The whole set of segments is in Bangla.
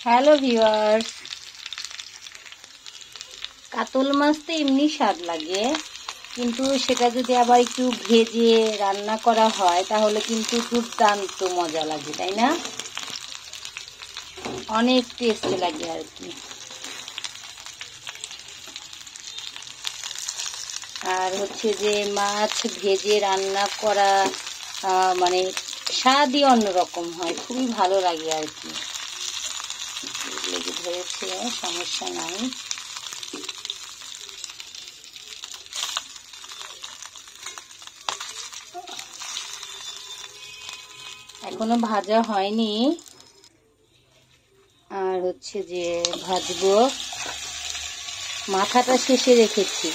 হ্যালো ভিউয়ার্স, কাতল মাছ তো এমনি স্বাদ লাগে, কিন্তু সেটা যদি আবার একটু ভেজে রান্না করা হয় তাহলে কিন্তু দুর্দান্ত মজা লাগে, তাই না? অনেক টেস্ট লাগে আর কি। আর হচ্ছে যে মাছ ভেজে রান্না করা মানে স্বাদই অন্যরকম হয়, খুবই ভালো লাগে আর কি। লেগে ধরেছে, সমস্যা নাই। এখনো ভাজা হয়নি, আর হচ্ছে যে ভাজবো। মাথাটা শেষে রেখেছি,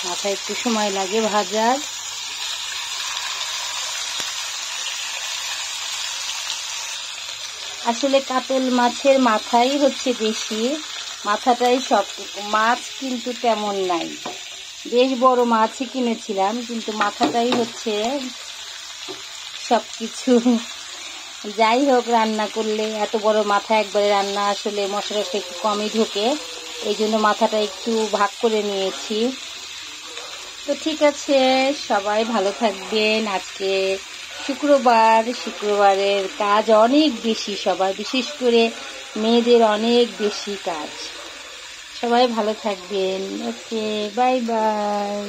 মাথা একটু সময় লাগে ভাজার। আসলে কাতল মাছের মাথাই হচ্ছে বেশি, মাথাটাই সবটুকু। মাছ কিন্তু তেমন নাই, বেশ বড় মাছই কিনেছিলাম, কিন্তু মাথাটাই হচ্ছে সবকিছু। যাই হোক, রান্না করলে এত বড় মাথা একবারে রান্না আসলে মশলাটা একটু কমই ঢোকে, এই জন্য মাথাটা একটু ভাগ করে নিয়েছি। তো ঠিক আছে, সবাই ভালো থাকবেন। আজকে শুক্রবারের কাজ অনেক বেশি, সবার বিশেষ করে মেয়েদের অনেক বেশি কাজ। সবাই ভালো থাকবেন। ওকে, বাই বাই।